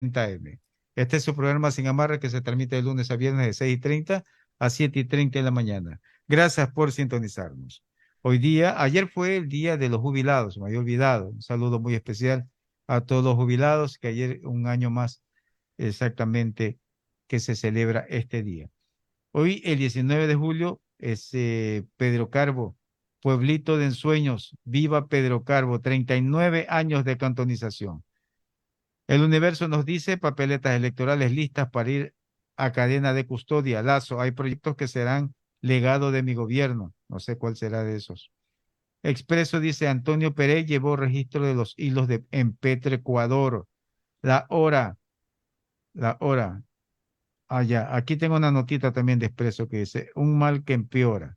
AM. Este es su programa Sin Amarre que se transmite de lunes a viernes de 6:30 a 7:30 de la mañana. Gracias por sintonizarnos. Ayer fue el día de los jubilados, me había olvidado. Un saludo muy especial a todos los jubilados, que ayer un año más exactamente que se celebra este día. Hoy, el 19 de julio, es Pedro Carbo, pueblito de ensueños. Viva Pedro Carbo, 39 años de cantonización. El Universo nos dice papeletas electorales listas para ir a cadena de custodia. Lazo, hay proyectos que serán legado de mi gobierno. No sé cuál será de esos. Expreso dice Antonio Pérez llevó registro de los hilos en Petro Ecuador. La hora, la hora. Ya, aquí tengo una notita también de Expreso que dice un mal que empeora.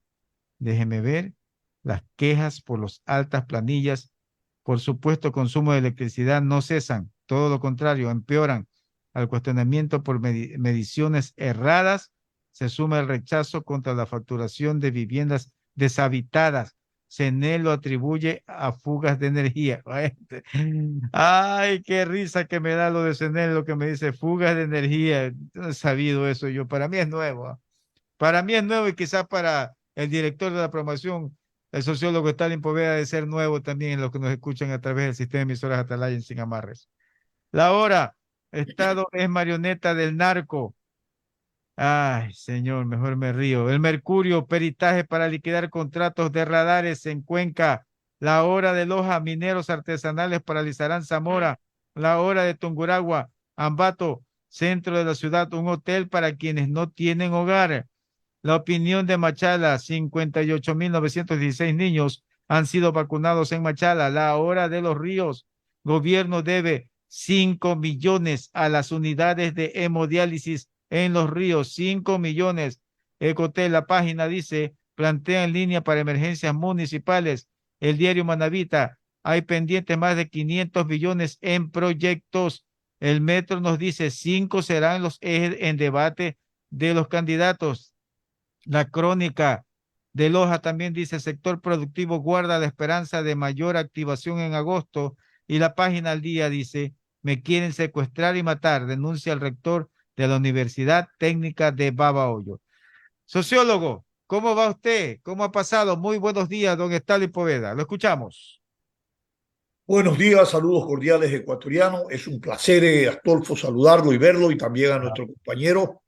Déjeme ver. Las quejas por las altas planillas, por supuesto consumo de electricidad no cesan, todo lo contrario, empeoran. Al cuestionamiento por mediciones erradas se suma el rechazo contra la facturación de viviendas deshabitadas. CNE lo atribuye a fugas de energía. Ay, qué risa que me da lo de CNE, lo que me dice fugas de energía. No he sabido eso yo. Para mí es nuevo. Para mí es nuevo y quizás para el director de la promoción, el sociólogo Stalin Poveda, de ser nuevo también en los que nos escuchan a través del sistema de emisoras Atalaya en Sin Amarres. La hora, Estado es marioneta del narco. Ay, señor, mejor me río. El Mercurio, peritaje para liquidar contratos de radares en Cuenca. La hora de Loja, mineros artesanales paralizarán Zamora. La hora de Tunguragua, Ambato, centro de la ciudad, un hotel para quienes no tienen hogar. La opinión de Machala, 58.916 niños han sido vacunados en Machala. La hora de los ríos, gobierno debe 5 millones a las unidades de hemodiálisis en los ríos, 5 millones. Ecotel, la página dice, plantea en línea para emergencias municipales. El diario Manavita, hay pendientes más de 500 millones en proyectos. El Metro nos dice, 5 serán los ejes en debate de los candidatos. La crónica de Loja también dice, sector productivo guarda la esperanza de mayor activación en agosto. Y la página al día dice, me quieren secuestrar y matar, denuncia el rector de la Universidad Técnica de Babahoyo. Sociólogo, ¿cómo va usted? ¿Cómo ha pasado? Muy buenos días, don Stalin Poveda. Lo escuchamos. Buenos días, saludos cordiales ecuatorianos. Es un placer, Astolfo, saludarlo y verlo, y también a nuestro compañero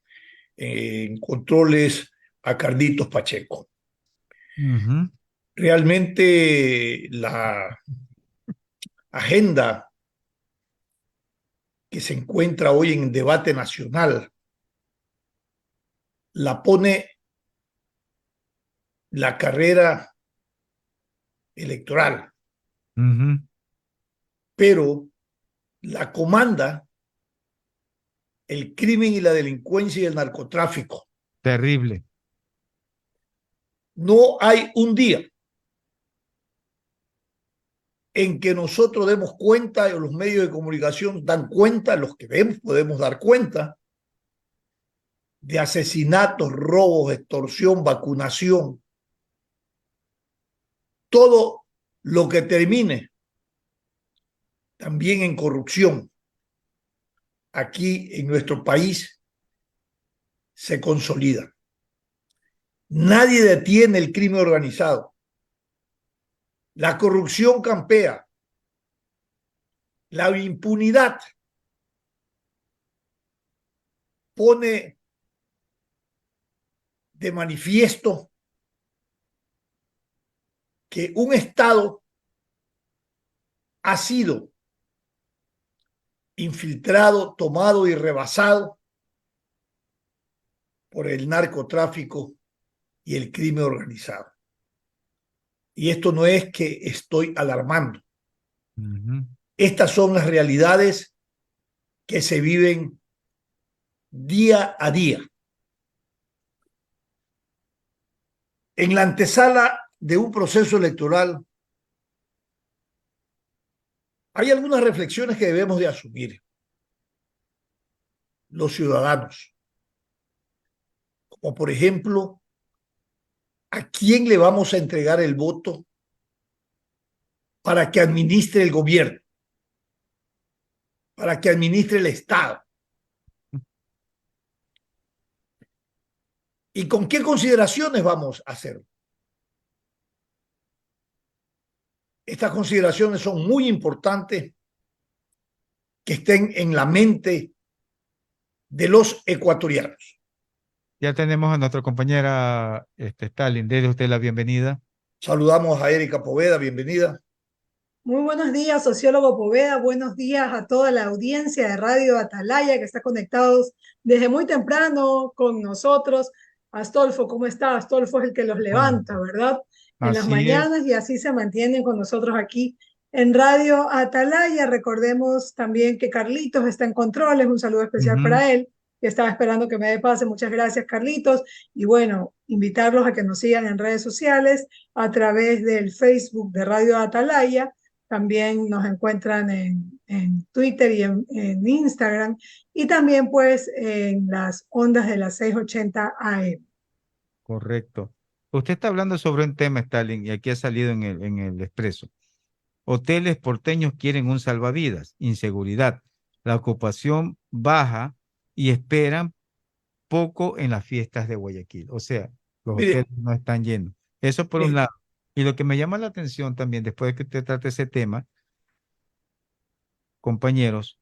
en controles, a Carlitos Pacheco. Ujú. Realmente la agenda que se encuentra hoy en debate nacional la pone la carrera electoral, Ujú. pero la comanda el crimen y la delincuencia y el narcotráfico. Terrible. No hay un día en que nosotros demos cuenta, o los medios de comunicación dan cuenta, los que vemos podemos dar cuenta, de asesinatos, robos, extorsión, vacunación, todo lo que termine también en corrupción. Aquí en nuestro país se consolida. Nadie detiene el crimen organizado. La corrupción campea. La impunidad pone de manifiesto que un Estado ha sido infiltrado, tomado y rebasado por el narcotráfico y el crimen organizado. Y esto no es que estoy alarmando. Ujú. Estas son las realidades que se viven día a día. En la antesala de un proceso electoral, hay algunas reflexiones que debemos de asumir los ciudadanos, como por ejemplo, ¿a quién le vamos a entregar el voto para que administre el gobierno? para que administre el Estado. ¿Y con qué consideraciones vamos a hacerlo? Estas consideraciones son muy importantes que estén en la mente de los ecuatorianos. Ya tenemos a nuestra compañera Stalin. Dele usted la bienvenida. Saludamos a Erika Poveda, bienvenida. Muy buenos días, sociólogo Poveda. Buenos días a toda la audiencia de Radio Atalaya que está conectados desde muy temprano con nosotros. Astolfo, ¿cómo está? Astolfo es el que los levanta, ¿verdad? En las Así es. mañanas y así se mantienen con nosotros aquí en Radio Atalaya. Recordemos también que Carlitos está en controles. Un saludo especial para él, que estaba esperando que me dé pase. Muchas gracias, Carlitos. Y bueno, invitarlos a que nos sigan en redes sociales a través del Facebook de Radio Atalaya. También nos encuentran en Twitter y en Instagram y también pues en las ondas de las 680 AM. Correcto. Usted está hablando sobre un tema, Stalin, y aquí ha salido en el Expreso. Hoteles porteños quieren un salvavidas, inseguridad, la ocupación baja y esperan poco en las fiestas de Guayaquil. O sea, los Mire, hoteles no están llenos. Eso por un lado. Y lo que me llama la atención también, después de que usted trate ese tema, compañeros,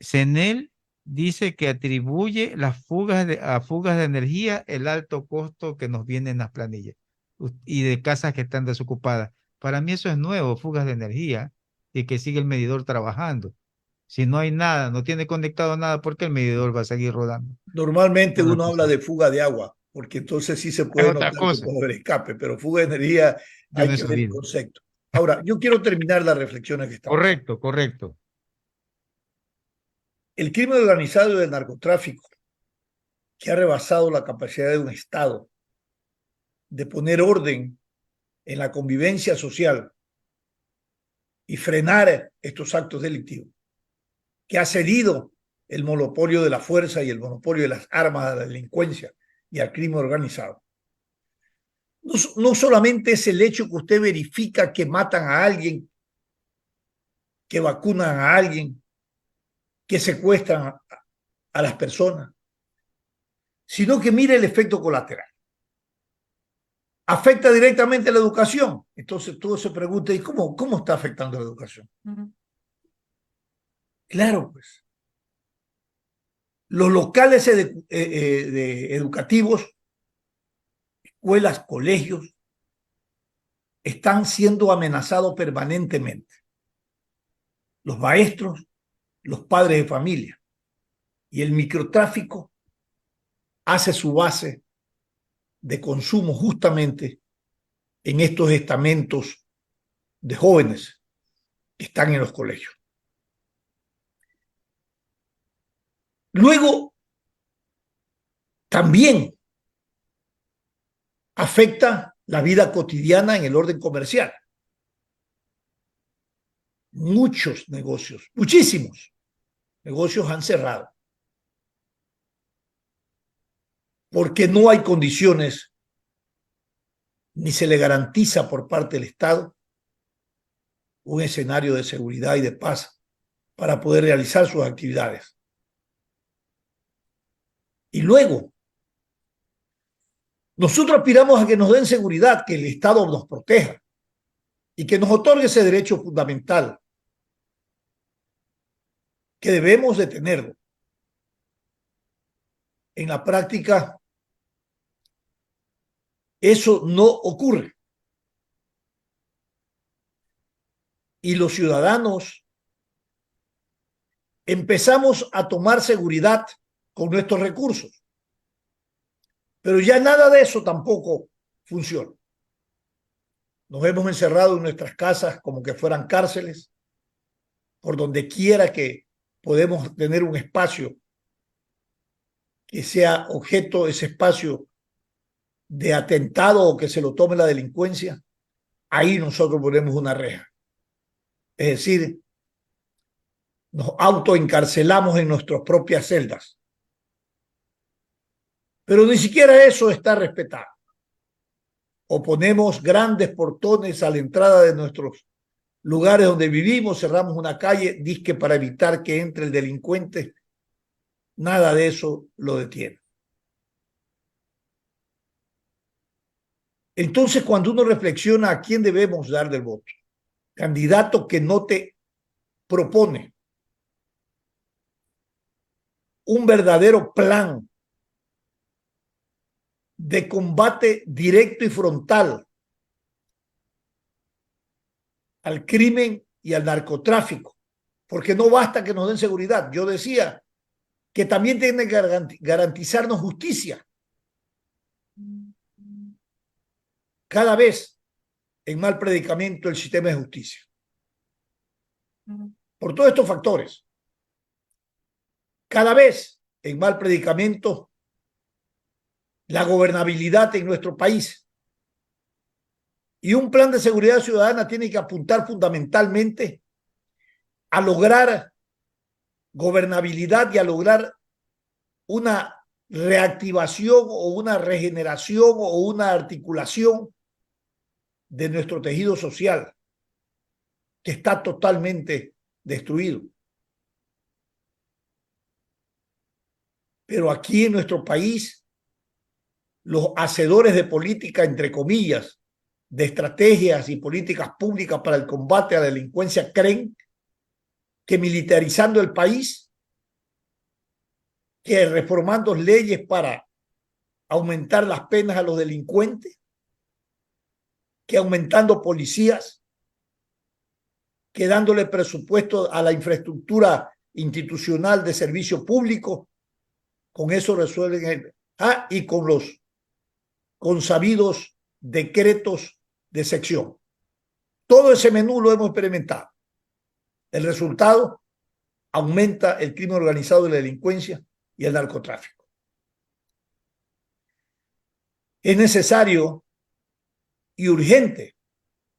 CENEL dice que atribuye a fugas de energía el alto costo que nos viene en las planillas y de casas que están desocupadas. Para mí eso es nuevo, fugas de energía y que sigue el medidor trabajando. Si no hay nada, no tiene conectado nada, ¿por qué el medidor va a seguir rodando? normalmente Una uno cosa. habla de fuga de agua, porque entonces sí se Es puede otra notar que cosa. puede haber escape, pero fuga de energía Yo hay no he que ver el sabido. concepto. Ahora, yo quiero terminar las reflexiones que estamos haciendo. Correcto, correcto. El crimen organizado y el narcotráfico, que ha rebasado la capacidad de un Estado de poner orden en la convivencia social y frenar estos actos delictivos, que ha cedido el monopolio de la fuerza y el monopolio de las armas a la delincuencia y al crimen organizado. No solamente es el hecho que usted verifica que matan a alguien, que vacunan a alguien, que secuestran a las personas, sino que mire el efecto colateral. Afecta directamente a la educación. Entonces todo se pregunta, ¿y cómo está afectando la educación? Claro, pues. Los locales educativos, escuelas, colegios, están siendo amenazados permanentemente. Los maestros, los padres de familia. Y el microtráfico hace su base de consumo justamente en estos estamentos de jóvenes que están en los colegios. Luego, también afecta la vida cotidiana en el orden comercial. Muchos negocios, muchísimos negocios han cerrado porque no hay condiciones ni se le garantiza por parte del Estado un escenario de seguridad y de paz para poder realizar sus actividades. Y luego, nosotros aspiramos a que nos den seguridad, que el Estado nos proteja y que nos otorgue ese derecho fundamental que debemos de tenerlo. En la práctica, eso no ocurre. Y los ciudadanos empezamos a tomar seguridad con nuestros recursos. Pero ya nada de eso tampoco funciona. Nos hemos encerrado en nuestras casas como que fueran cárceles, por donde quiera que podemos tener un espacio que sea objeto, ese espacio de atentado o que se lo tome la delincuencia, ahí nosotros ponemos una reja. Es decir, nos autoencarcelamos en nuestras propias celdas. Pero ni siquiera eso está respetado. O ponemos grandes portones a la entrada de nuestros lugares donde vivimos, cerramos una calle, dizque para evitar que entre el delincuente. Nada de eso lo detiene. Entonces, cuando uno reflexiona a quién debemos darle el voto, candidato que no te propone un verdadero plan de combate directo y frontal al crimen y al narcotráfico, porque no basta que nos den seguridad. Yo decía que también tienen que garantizarnos justicia. Cada vez en mal predicamento el sistema de justicia. Por todos estos factores, cada vez en mal predicamento la gobernabilidad en nuestro país. Y un plan de seguridad ciudadana tiene que apuntar fundamentalmente a lograr gobernabilidad y a lograr una reactivación o una regeneración o una articulación de nuestro tejido social, que está totalmente destruido. Pero aquí en nuestro país, los hacedores de política, entre comillas, de estrategias y políticas públicas para el combate a la delincuencia, creen que militarizando el país, que reformando leyes para aumentar las penas a los delincuentes, que aumentando policías, que dándole presupuesto a la infraestructura institucional de servicio público, con eso resuelven y con los consabidos decretos de sección. Todo ese menú lo hemos experimentado. El resultado aumenta el crimen organizado y la delincuencia y el narcotráfico. Es necesario y urgente,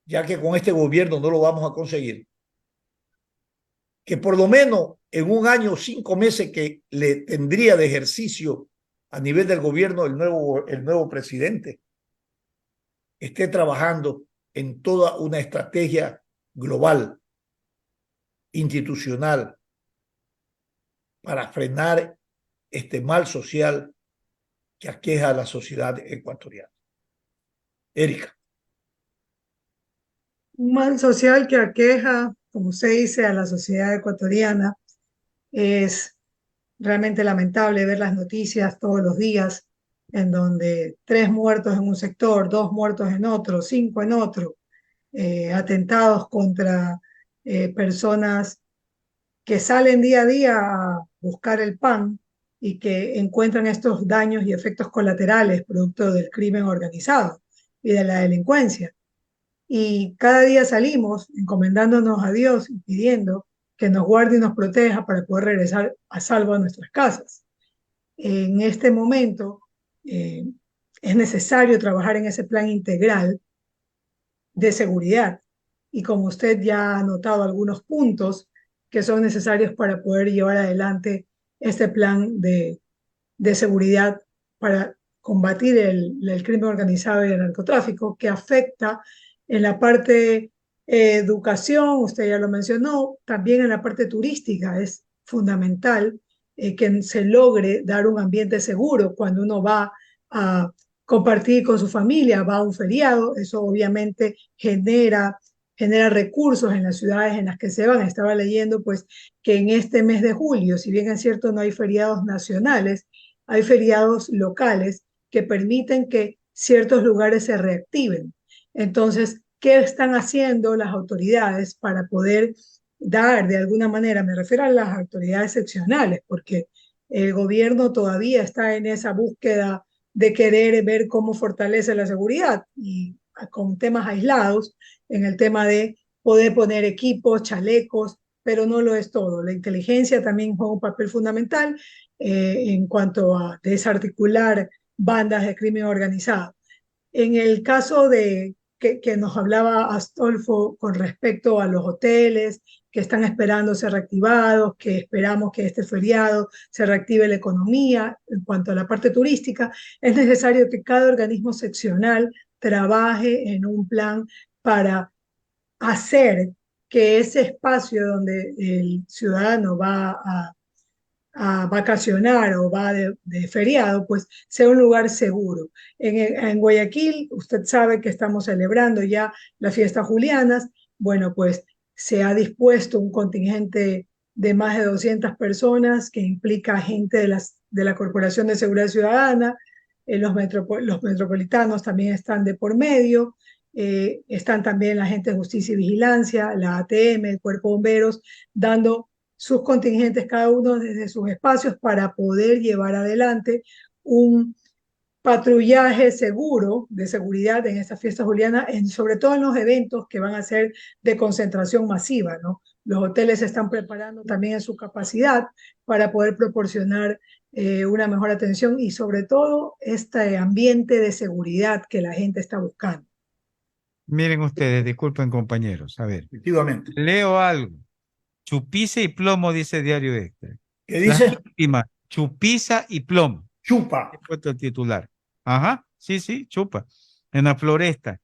ya que con este gobierno no lo vamos a conseguir, que por lo menos en un año, 5 meses que le tendría de ejercicio a nivel del gobierno el nuevo presidente, esté trabajando en toda una estrategia global, institucional, para frenar este mal social que aqueja a la sociedad ecuatoriana. Erika. Un mal social que aqueja, como se dice, a la sociedad ecuatoriana. Es realmente lamentable ver las noticias todos los días en donde 3 muertos en un sector, 2 muertos en otro, 5 en otro, atentados contra personas que salen día a día a buscar el pan y que encuentran estos daños y efectos colaterales producto del crimen organizado y de la delincuencia. Y cada día salimos encomendándonos a Dios y pidiendo que nos guarde y nos proteja para poder regresar a salvo a nuestras casas. En este momento es necesario trabajar en ese plan integral de seguridad. Y como usted ya ha notado algunos puntos que son necesarios para poder llevar adelante este plan de seguridad para combatir el crimen organizado y el narcotráfico, que afecta en la parte educación, usted ya lo mencionó, también en la parte turística es fundamental que se logre dar un ambiente seguro cuando uno va a compartir con su familia, va a un feriado, eso obviamente genera recursos en las ciudades en las que se van. Estaba leyendo pues que en este mes de julio, si bien es cierto no hay feriados nacionales, hay feriados locales que permiten que ciertos lugares se reactiven. Entonces, ¿qué están haciendo las autoridades para poder dar de alguna manera? Me refiero a las autoridades seccionales, porque el gobierno todavía está en esa búsqueda de querer ver cómo fortalece la seguridad y con temas aislados, en el tema de poder poner equipos, chalecos, pero no lo es todo. La inteligencia también juega un papel fundamental en cuanto a desarticular bandas de crimen organizado. En el caso de que nos hablaba Astolfo con respecto a los hoteles que están esperando ser reactivados, que esperamos que este feriado se reactive la economía, en cuanto a la parte turística, es necesario que cada organismo seccional trabaje en un plan para hacer que ese espacio donde el ciudadano va a vacacionar o va de feriado, pues sea un lugar seguro. En Guayaquil, usted sabe que estamos celebrando ya las fiestas julianas. Bueno, pues se ha dispuesto un contingente de más de 200 personas que implica gente de la Corporación de Seguridad Ciudadana. Los metropolitanos también están de por medio. Están también la gente de Justicia y Vigilancia, la ATM, el Cuerpo de Bomberos, dando sus contingentes, cada uno desde sus espacios, para poder llevar adelante un patrullaje seguro, de seguridad en esta fiesta juliana, sobre todo en los eventos que van a ser de concentración masiva, ¿no? Los hoteles se están preparando también en su capacidad para poder proporcionar una mejor atención y sobre todo este ambiente de seguridad que la gente está buscando. Miren ustedes, disculpen compañeros, a ver, Efectivamente. leo algo. Chupiza y plomo, dice Diario Extra. ¿Qué Las dice? víctimas, chupiza y plomo. Chupa. He puesto el titular. Ajá, sí, sí, chupa. En la Floresta,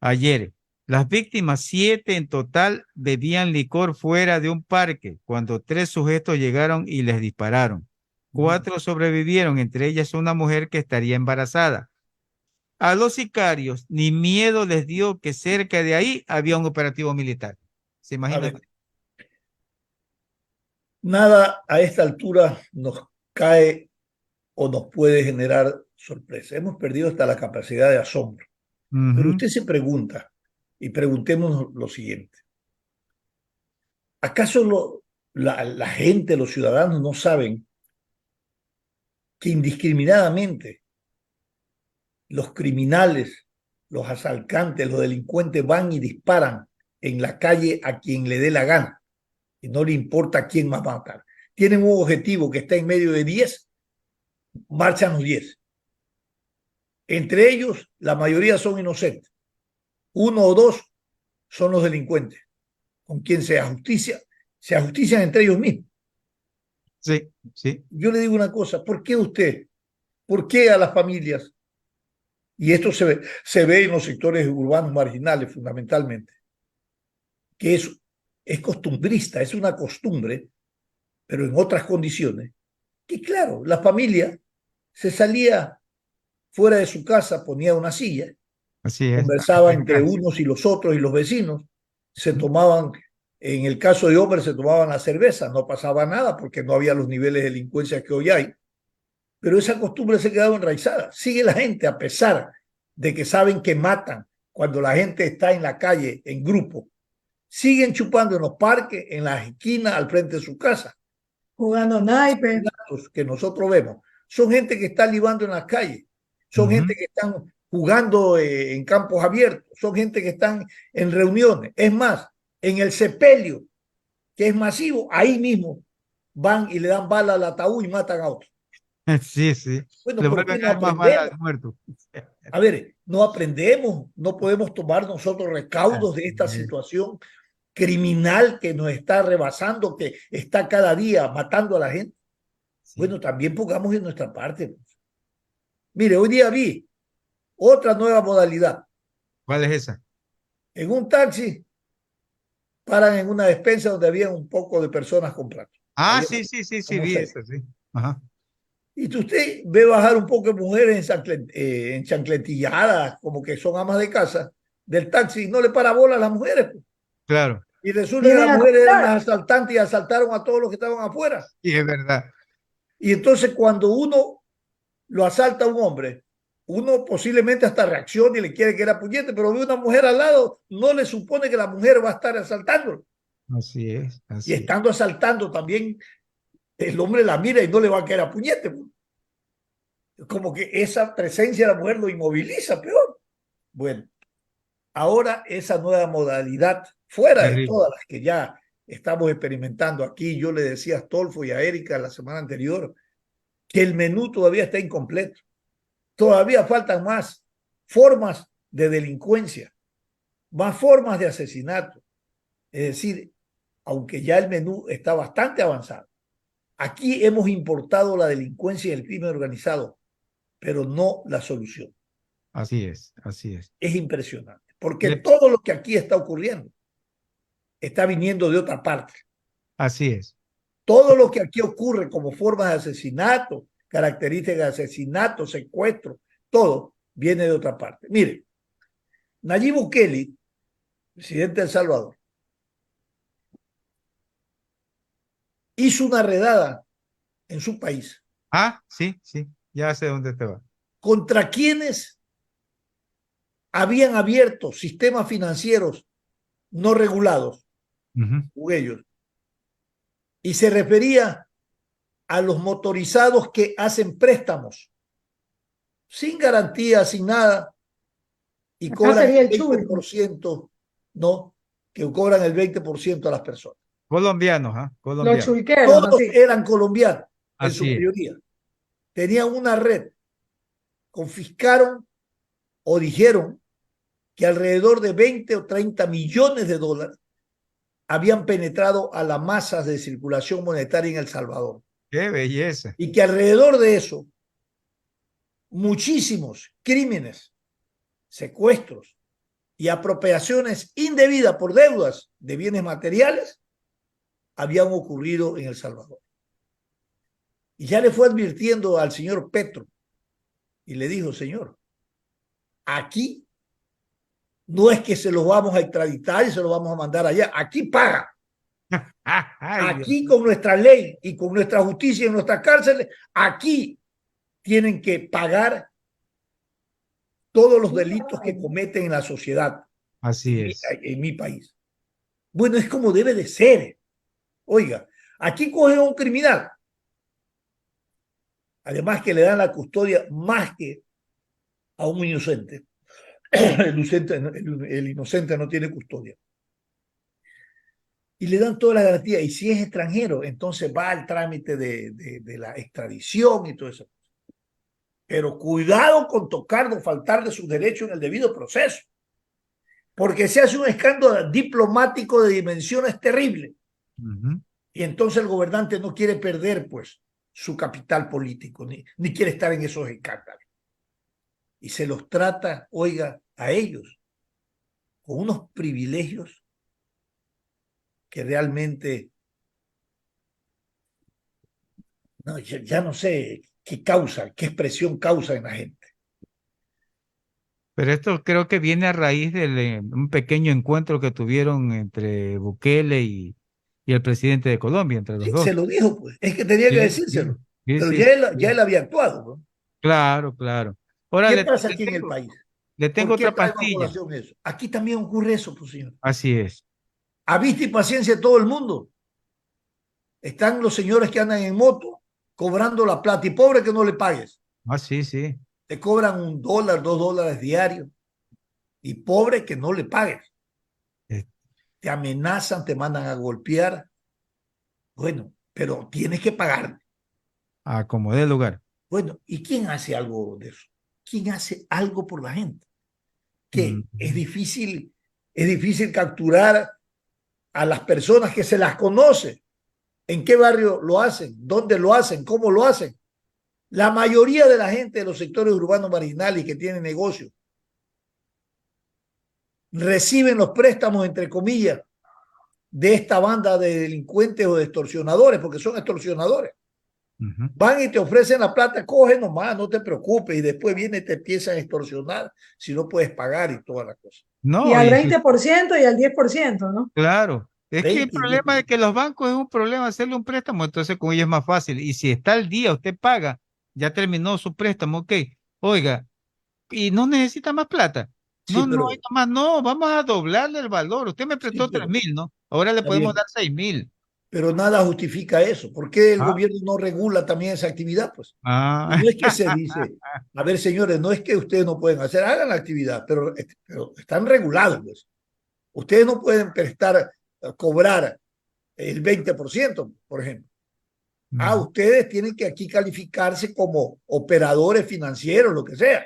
ayer. Las víctimas, 7 en total, bebían licor fuera de un parque cuando 3 sujetos llegaron y les dispararon. 4 sobrevivieron, entre ellas una mujer que estaría embarazada. A los sicarios ni miedo les dio que cerca de ahí había un operativo militar. ¿Se A imaginan? ver, nada a esta altura nos cae o nos puede generar sorpresa. Hemos perdido hasta la capacidad de asombro. Pero usted se pregunta, y preguntémonos lo siguiente: ¿acaso la gente, los ciudadanos no saben que indiscriminadamente los criminales, los asaltantes, los delincuentes van y disparan en la calle a quien le dé la gana y no le importa a quién va a matar? Tienen un objetivo que está en medio de 10, marchan los 10. Entre ellos, la mayoría son inocentes. 1 o 2 son los delincuentes, con quien se ajustician entre ellos mismos. Sí, sí. Yo le digo una cosa: ¿por qué usted? ¿Por qué a las familias? Y esto se ve en los sectores urbanos marginales fundamentalmente, que es costumbrista, es una costumbre, pero en otras condiciones, que claro, la familia se salía fuera de su casa, ponía una silla, Así es. conversaba entre unos y los otros y los vecinos, se tomaban, en el caso de hombres, se tomaban la cerveza, no pasaba nada porque no había los niveles de delincuencia que hoy hay, pero esa costumbre se ha quedado enraizada. Sigue la gente, a pesar de que saben que matan cuando la gente está en la calle en grupo, siguen chupando en los parques, en las esquinas, al frente de su casa. Jugando naipe. Los que nosotros vemos son gente que está libando en las calles, son gente que están jugando en campos abiertos, son gente que están en reuniones. Es más, en el sepelio, que es masivo, ahí mismo van y le dan bala al ataúd y matan a otro. Sí, sí. Bueno, Le ¿por vuelven qué a no dar más bala aprendemos? al muerto. A ver, no aprendemos, no podemos tomar nosotros recaudos de esta Así es. situación criminal que nos está rebasando, que está cada día matando a la gente. Sí. Bueno, también pongamos en nuestra parte. Mire, hoy día vi otra nueva modalidad. ¿Cuál es esa? En un taxi paran en una despensa donde había un poco de personas comprando. Ah, Había sí, sí, sí, sí, como vi 6. eso, sí. Ajá. Y usted ve bajar un poco de mujeres en chancletilladas, como que son amas de casa, del taxi, y no le para bola a las mujeres. Claro. Y resulta que Vienen las a mujeres eran comprar. las asaltantes y asaltaron a todos los que estaban afuera. Sí, es verdad. Y entonces cuando uno lo asalta a un hombre, uno posiblemente hasta reacciona y le quiere que era puñete, pero ve una mujer al lado, no le supone que la mujer va a estar asaltándolo. Así es, Y así es. estando asaltando también, el hombre la mira y no le va a caer a puñete. Como que esa presencia de la mujer lo inmoviliza peor. Bueno, ahora esa nueva modalidad, fuera de Terrible. todas las que ya estamos experimentando aquí, yo le decía a Astolfo y a Erika la semana anterior que el menú todavía está incompleto. Todavía faltan más formas de delincuencia, más formas de asesinato. Es decir, aunque ya el menú está bastante avanzado, aquí hemos importado la delincuencia y el crimen organizado, pero no la solución. Así es, así es. Es impresionante, porque Le- todo lo que aquí está ocurriendo está viniendo de otra parte. Así es. Todo lo que aquí ocurre como formas de asesinato, características de asesinato, secuestro, todo viene de otra parte. Mire, Nayib Bukele, presidente de El Salvador, hizo una redada en su país Ah, sí, sí, ya sé dónde te va. contra quienes habían abierto sistemas financieros no regulados, ellos, y se refería a los motorizados que hacen préstamos sin garantía, sin nada, y Acá cobran sería el el chulco. 20%, ¿no? Que cobran el 20% a las personas. Colombianos, ¿ah? Los Colombianos. chulqueros, Todos así. eran colombianos, en su Así es. mayoría. Tenían una red. Confiscaron o dijeron que alrededor de 20 o 30 millones de dólares habían penetrado a las masas de circulación monetaria en El Salvador. Qué belleza. Y que alrededor de eso, muchísimos crímenes, secuestros y apropiaciones indebidas por deudas de bienes materiales habían ocurrido en El Salvador. Y ya le fue advirtiendo al señor Petro y le dijo, señor, aquí no es que se los vamos a extraditar y se los vamos a mandar allá, aquí paga. Ay, Dios. Aquí con nuestra ley y con nuestra justicia en nuestras cárceles, aquí tienen que pagar todos los delitos que cometen en la sociedad Así es. en mi país. Bueno, es como debe de ser. Oiga, aquí cogen a un criminal, además que le dan la custodia más que a un inocente. El inocente no tiene custodia. Y le dan toda la garantía. Y si es extranjero, entonces va al trámite de la extradición y todo eso. Pero cuidado con tocar o faltar de sus derechos en el debido proceso. Porque se hace un escándalo diplomático de dimensiones terribles. Y entonces el gobernante no quiere perder, pues, su capital político, ni quiere estar en esos escándalos. Y se los trata, oiga, a ellos, con unos privilegios que realmente, no, ya no sé qué causa, qué expresión causa en la gente. Pero esto creo que viene a raíz de un pequeño encuentro que tuvieron entre Bukele y el presidente de Colombia, entre los Sí, dos. se lo dijo, pues, es que tenía que Sí, sí, decírselo. sí, Pero sí, ya sí. él había actuado, ¿no? Claro, claro. Ahora ¿Qué pasa aquí en el país? le ¿Por tengo qué otra traigo a pastilla. colación eso? Aquí también ocurre eso, pues, señor. Así es. A vista y paciencia de todo el mundo. Están los señores que andan en moto cobrando la plata y pobre que no le pagues. Ah, sí, sí. Te cobran $1, $2 diarios y pobre que no le pagues. Eh, Te amenazan, te mandan a golpear. Bueno, pero tienes que pagar. como dé lugar. Bueno, ¿y quién hace algo de eso? ¿Quién hace algo por la gente? Mm. Que es difícil capturar a las personas que se las conoce. ¿En qué barrio lo hacen? ¿Dónde lo hacen? ¿Cómo lo hacen? La mayoría de la gente de los sectores urbanos marginales que tienen negocios reciben los préstamos, entre comillas, de esta banda de delincuentes o de extorsionadores, porque son extorsionadores. Van y te ofrecen la plata, coge nomás, no te preocupes, y después viene y te empiezan a extorsionar si no puedes pagar y todas las cosas. Y No, al 20% y al 10%, ¿no? claro. Es que el 20 y problema de 10%. que los bancos es un problema hacerle un préstamo, entonces con ellos es más fácil. Y si está al día, usted paga, ya terminó su préstamo, ok. Oiga, y no necesita más plata. Sí, No, no hay más, no, vamos a doblarle el valor. Usted me sí, prestó 3.000, ¿no? Ahora le está podemos bien. dar 6.000. Pero nada justifica eso. ¿Por qué el Ah, gobierno no regula también esa actividad? Pues y ah, no es que se dice, a ver, señores, no es que ustedes no pueden hacer, hagan la actividad, pero están regulados. Pues. Ustedes no pueden prestar, cobrar el 20%, por ejemplo. Ustedes tienen que aquí calificarse como operadores financieros, lo que sea.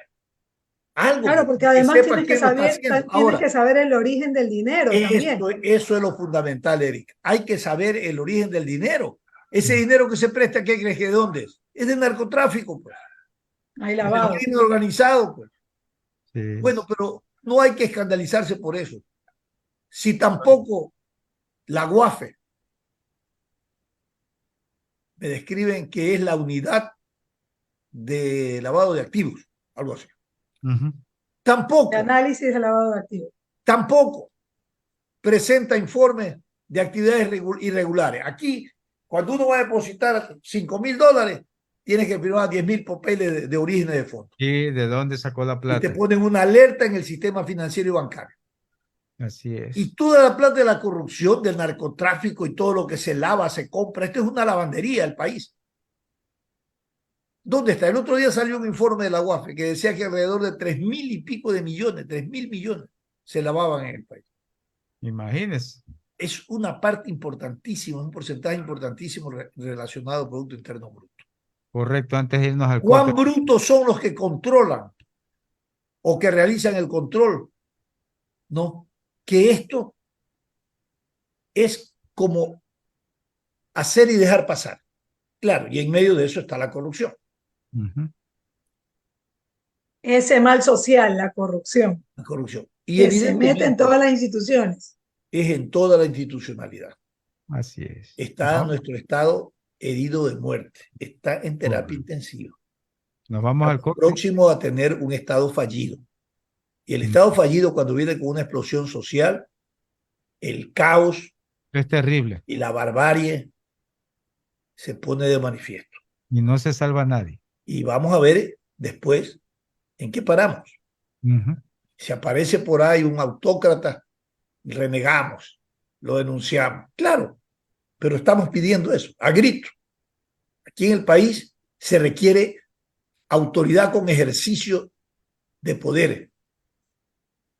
Algo, Claro, pues, porque que además sepa quién lo está haciendo. tienes Ahora, que saber el origen del dinero también. eso es lo fundamental, Eric. Hay que saber el origen del dinero. Ese dinero que se presta, ¿qué crees que de dónde es? Es de narcotráfico, pues. Hay Es del lavado. crimen organizado, pues. sí. Bueno, pero no hay que escandalizarse por eso. Si tampoco La UAFE me describen que es la unidad de lavado de activos, algo así. Ujú. Tampoco, De análisis de lavado de activos. tampoco presenta informes de actividades irregulares. Aquí, cuando uno va a depositar $5,000, tienes que firmar 10,000 papeles de orígenes de fondos. ¿Y de dónde sacó la Y te plata? ponen una alerta en el sistema financiero y bancario. Así es. Y toda la plata de la corrupción, del narcotráfico y todo lo que se lava, se compra. Esto es una lavandería del país. ¿Dónde está? El otro día salió un informe de la UAFE que decía que alrededor de 3,000 y pico de millones, 3,000 millones, se lavaban en el país. Imagínese. Es una parte importantísima, un porcentaje importantísimo relacionado al Producto Interno Bruto. Correcto, antes de irnos al ¿Cuán corte. brutos son los que controlan o que realizan el control? No, que esto es como hacer y dejar pasar. Claro, y en medio de eso está la corrupción. Ujú. Ese mal social, la corrupción, La corrupción. Y que se mete en evidentemente todas las instituciones. es en toda la institucionalidad. Así es. Está Vamos, nuestro Estado herido de muerte, está en terapia intensiva. nos vamos al corte. Próximo a tener un Estado fallido. Y el Estado fallido, cuando viene con una explosión social, el caos Es terrible y la barbarie se pone de manifiesto. y no se salva nadie. Y vamos a ver después en qué paramos. Ujú. Si aparece por ahí un autócrata, renegamos, lo denunciamos. Claro, pero estamos pidiendo eso, a grito. Aquí en el país se requiere autoridad con ejercicio de poder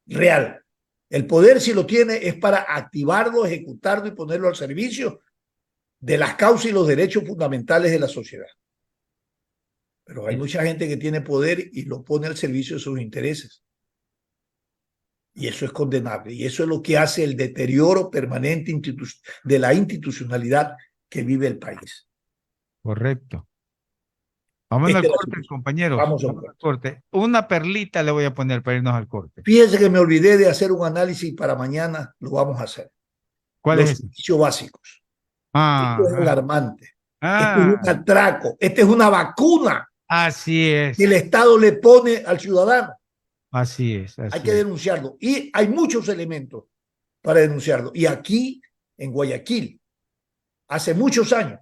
real. El poder, si lo tiene, es para activarlo, ejecutarlo y ponerlo al servicio de las causas y los derechos fundamentales de la sociedad. Pero hay mucha gente que tiene poder y lo pone al servicio de sus intereses. Y eso es condenable. Y eso es lo que hace el deterioro permanente de la institucionalidad que vive el país. Correcto. Vamos Esta al es la corte, situación. compañeros. Vamos a un Vamos al corte. corte. Una perlita le voy a poner para irnos al corte. Fíjense que me olvidé de hacer un análisis para mañana, lo vamos a hacer. ¿Cuál Los es ese? servicios básicos. Esto es Ah, alarmante. Esto es un ah, atraco. Esta es una vacuna así que el es. Estado le pone al ciudadano. Así es. Hay Así que es. denunciarlo. Y hay muchos elementos para denunciarlo. Y aquí, en Guayaquil, hace muchos años,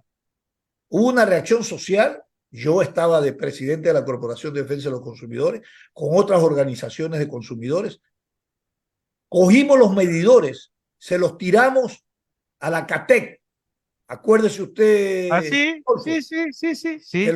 hubo una reacción social. Yo estaba de presidente de la Corporación de Defensa de los Consumidores, con otras organizaciones de consumidores. Cogimos los medidores, se los tiramos a la CATEC. Acuérdese usted, Así, Adolfo, sí, que sí.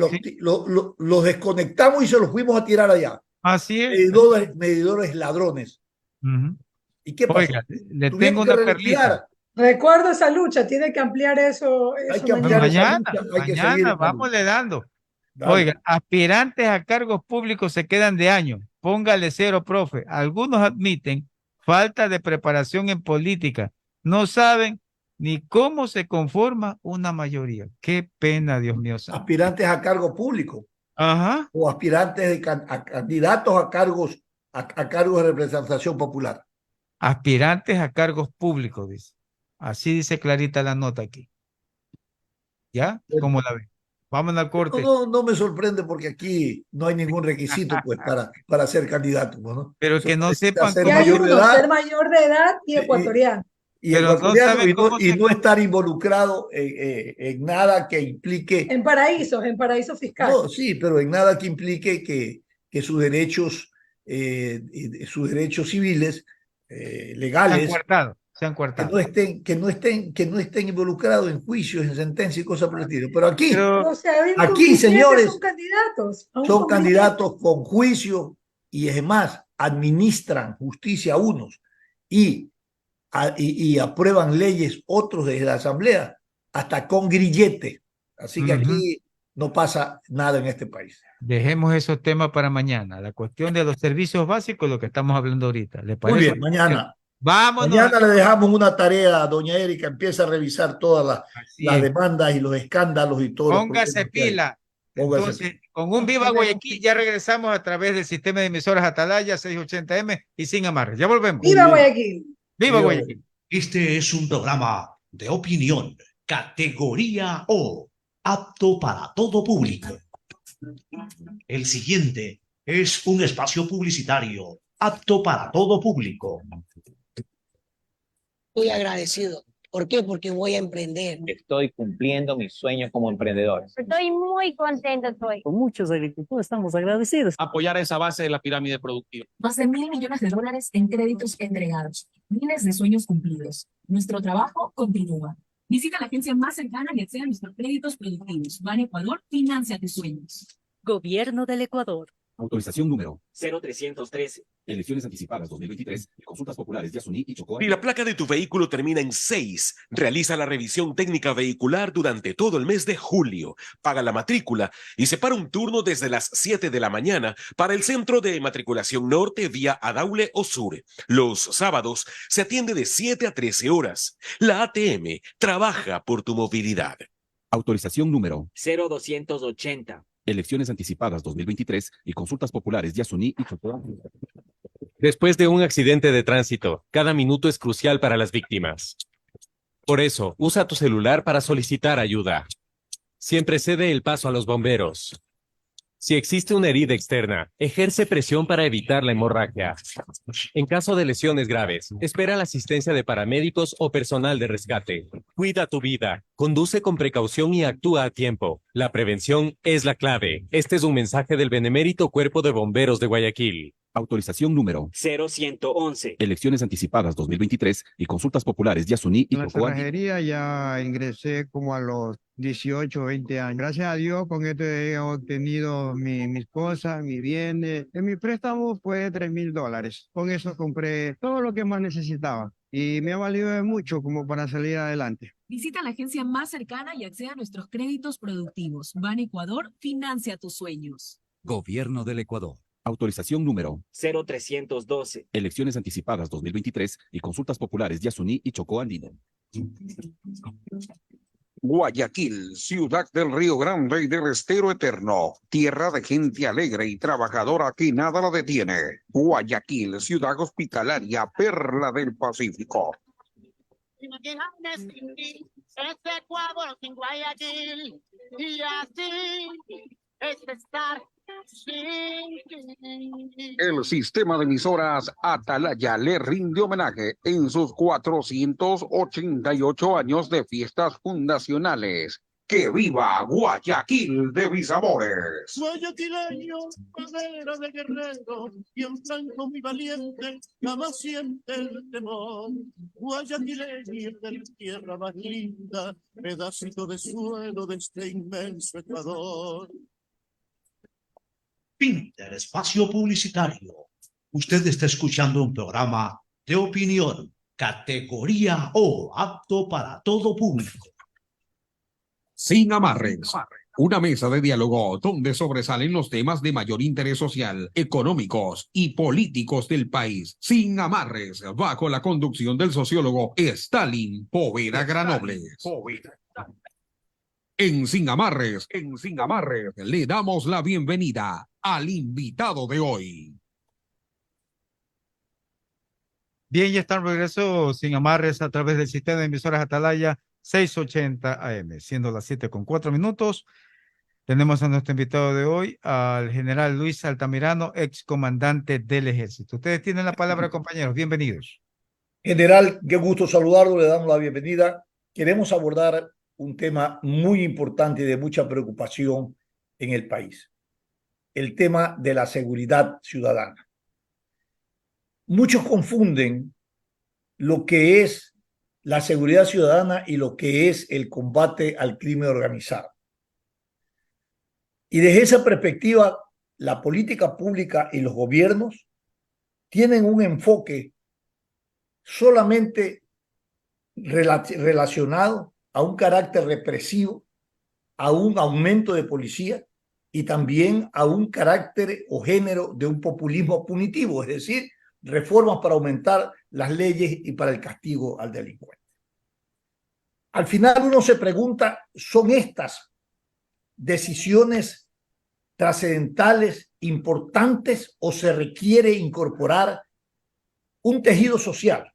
los desconectamos y se los fuimos a tirar allá. Así es. Medidores ladrones. Ujú. ¿Y qué pasó? Oiga, le tengo Tuvieron que una perlita. retirar. Recuerdo esa lucha, tiene que ampliar eso, Hay eso que ampliar mañana. esa Mañana, lucha, hay que seguir mañana, en la lucha. vámonos dando. Dale. Oiga, aspirantes a cargos públicos se quedan de año. Póngale cero, profe. Algunos admiten falta de preparación en política. No saben ni cómo se conforma una mayoría. Qué pena, Dios mío santo. Aspirantes a cargo público Ajá. o aspirantes a candidatos a cargos de representación popular. Aspirantes a cargos públicos, dice. Así dice clarita la nota aquí. ¿Ya? ¿Cómo la ven? Vamos al corte. No me sorprende porque aquí no hay ningún requisito pues para ser candidato, ¿no? Pero que no sepan ser Y cómo hay mayor de uno, ser edad mayor de edad y ecuatoriano. y Pero no ecuatoriano saben cómo y se... no estar involucrado en nada que implique, En paraísos fiscales. no, sí, pero en nada que implique que sus derechos civiles, Se han legales, coartado, se han que coartado. no estén involucrados en juicios, en sentencias y cosas por el estilo. Pero aquí, O sea, bien aquí, convenientes señores, son candidatos. a un son conveniente. candidatos con juicio y es más, administran justicia unos y aprueban leyes otros desde la Asamblea, hasta con grillete. Así que aquí no pasa nada en este país. Dejemos esos temas para mañana. La cuestión de los servicios básicos, lo que estamos hablando ahorita. ¿Le Muy parece? bien, mañana. Vámonos. Mañana le dejamos una tarea a doña Erika, empieza a revisar todas Así las es. demandas y los escándalos y todos los Póngase problemas que hay. pila. Póngase Entonces, pila. con un Viva Guayaquil ya regresamos a través del sistema de emisoras Atalaya 680M y sin amarre. Ya volvemos. ¡Viva Guayaquil! Viva Guayaquil. Este es un programa de opinión, categoría O, apto para todo público. El siguiente es un espacio publicitario apto para todo público. Estoy agradecido. ¿Por qué? Porque voy a emprender. Estoy cumpliendo mis sueños como emprendedor. Estoy muy contento, estoy. Con muchos agricultores estamos agradecidos. Apoyar esa base de la pirámide productiva. Más de $1.000 millones en créditos entregados. Miles de sueños cumplidos. Nuestro trabajo continúa. Visita la agencia más cercana y acceda a nuestros créditos productivos. Ban Ecuador, financia tus sueños. Gobierno del Ecuador. Autorización número 0313. Elecciones anticipadas 2023. Consultas populares Yasuní y Chocó. Si la placa de tu vehículo termina en 6, realiza la revisión técnica vehicular durante todo el mes de julio. Paga la matrícula y separa un turno desde las 7 de la mañana para el centro de matriculación norte vía Adaule o Sur. Los sábados se atiende de 7 a 13 horas. La ATM trabaja por tu movilidad. Autorización número 0280. Elecciones anticipadas 2023 y consultas populares Yasuní y Chocó. Después de un accidente de tránsito, cada minuto es crucial para las víctimas. Por eso, usa tu celular para solicitar ayuda. Siempre cede el paso a los bomberos. Si existe una herida externa, ejerce presión para evitar la hemorragia. En caso de lesiones graves, espera la asistencia de paramédicos o personal de rescate. Cuida tu vida, conduce con precaución y actúa a tiempo. La prevención es la clave. Este es un mensaje del Benemérito Cuerpo de Bomberos de Guayaquil. Autorización número 0111. Elecciones anticipadas 2023 y consultas populares Yasuní y En la Chocó. cerrajería ya ingresé como a los 18 o 20 años. Gracias a Dios con esto he obtenido mis cosas, mis bienes. En mi préstamo fue $3.000. Con eso compré todo lo que más necesitaba y me ha valido de mucho como para salir adelante. Visita la agencia más cercana y acceda a nuestros créditos productivos. Ban Ecuador, financia tus sueños. Gobierno del Ecuador. Autorización número 0312. Elecciones anticipadas 2023 y consultas populares Yasuní y Chocó Andino. Guayaquil, ciudad del Río Grande y del Estero Eterno, tierra de gente alegre y trabajadora que nada la detiene. Guayaquil, ciudad hospitalaria, perla del Pacífico. Este Ecuador sin Guayaquil, y así es estar sin ti. El sistema de emisoras Atalaya le rinde homenaje en sus 488 años de fiestas fundacionales. ¡Que viva Guayaquil de mis amores! Guayaquileño, madera de guerrero, y en franco muy valiente, jamás siente el temor. Guayaquileño de la tierra más linda, pedacito de suelo de este inmenso Ecuador. Fin del espacio publicitario. Usted está escuchando un programa de opinión, categoría O, apto para todo público. Sin amarres. Una mesa de diálogo donde sobresalen los temas de mayor interés social, económicos y políticos del país. Sin amarres, bajo la conducción del sociólogo Stalin Poveda Granobles. En Sin Amarres, le damos la bienvenida al invitado de hoy. Bien, ya están de regreso sin amarres a través del sistema de emisoras Atalaya 680 AM, siendo las 7:04. Tenemos a nuestro invitado de hoy, al general Luis Altamirano, ex comandante del Ejército. Ustedes tienen la palabra, compañeros. Bienvenidos. General, qué gusto saludarlo, le damos la bienvenida. Queremos abordar un tema muy importante y de mucha preocupación en el país, el tema de la seguridad ciudadana. Muchos confunden lo que es la seguridad ciudadana y lo que es el combate al crimen organizado. Y desde esa perspectiva, la política pública y los gobiernos tienen un enfoque solamente relacionado a un carácter represivo, a un aumento de policía y también a un carácter o género de un populismo punitivo, es decir, reformas para aumentar las leyes y para el castigo al delincuente. Al final uno se pregunta, ¿son estas decisiones trascendentales, importantes, o se requiere incorporar un tejido social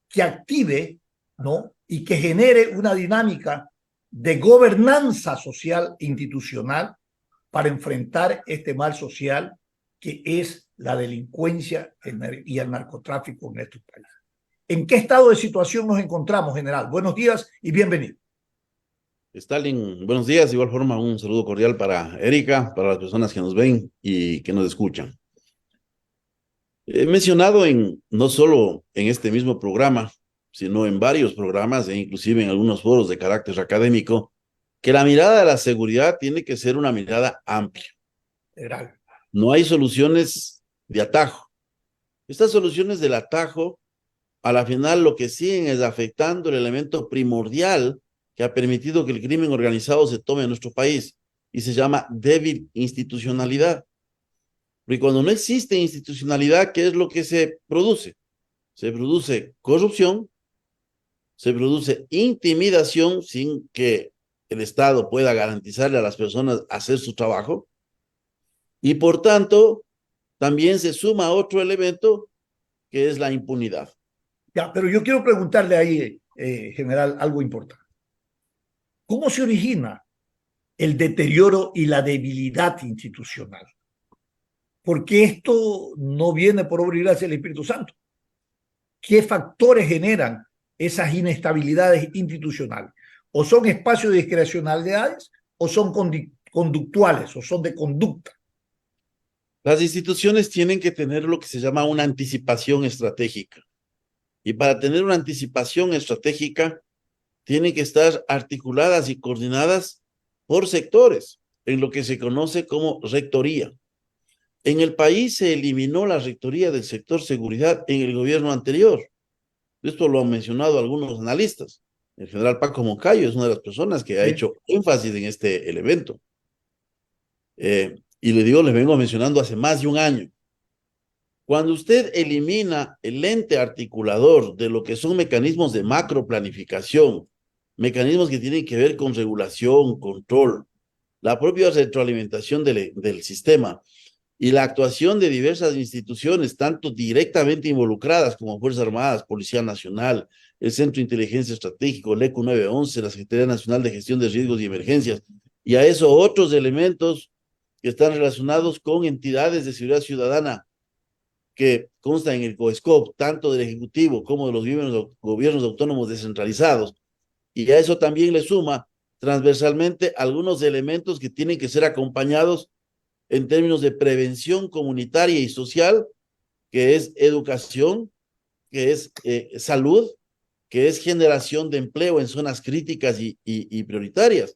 que active, ¿no?, y que genere una dinámica de gobernanza social institucional para enfrentar este mal social que es la delincuencia y el narcotráfico en estos países. ¿En qué estado de situación nos encontramos, general? Buenos días y bienvenido. Stalin, buenos días. De igual forma, un saludo cordial para Erika, para las personas que nos ven y que nos escuchan. He mencionado no solo en este mismo programa, sino en varios programas e inclusive en algunos foros de carácter académico, que la mirada de la seguridad tiene que ser una mirada amplia. No hay soluciones de atajo. Estas soluciones del atajo, a la final lo que siguen es afectando el elemento primordial que ha permitido que el crimen organizado se tome en nuestro país, y se llama débil institucionalidad. Porque cuando no existe institucionalidad, ¿qué es lo que se produce? Se produce corrupción, se produce intimidación sin que el Estado pueda garantizarle a las personas hacer su trabajo, y por tanto, también se suma otro elemento que es la impunidad. Ya, pero yo quiero preguntarle ahí, general, algo importante. ¿Cómo se origina el deterioro y la debilidad institucional? Porque esto no viene por obra y gracia del Espíritu Santo. ¿Qué factores generan esas inestabilidades institucionales? ¿O son espacios de discrecionalidades o son conductuales o son de conducta? Las instituciones tienen que tener lo que se llama una anticipación estratégica. Y para tener una anticipación estratégica, tienen que estar articuladas y coordinadas por sectores, en lo que se conoce como rectoría. En el país se eliminó la rectoría del sector seguridad en el gobierno anterior. Esto lo han mencionado algunos analistas. El general Paco Moncayo es una de las personas que ha hecho énfasis en este elemento. Y le vengo mencionando hace más de un año. Cuando usted elimina el ente articulador de lo que son mecanismos de macroplanificación, mecanismos que tienen que ver con regulación, control, la propia retroalimentación del sistema y la actuación de diversas instituciones, tanto directamente involucradas como Fuerzas Armadas, Policía Nacional, el Centro de Inteligencia Estratégico, el ECU 911, la Secretaría Nacional de Gestión de Riesgos y Emergencias, y a eso otros elementos que están relacionados con entidades de seguridad ciudadana que constan en el COESCOP, tanto del Ejecutivo como de los gobiernos autónomos descentralizados. Y a eso también le suma transversalmente algunos elementos que tienen que ser acompañados en términos de prevención comunitaria y social, que es educación, que es salud, que es generación de empleo en zonas críticas y prioritarias.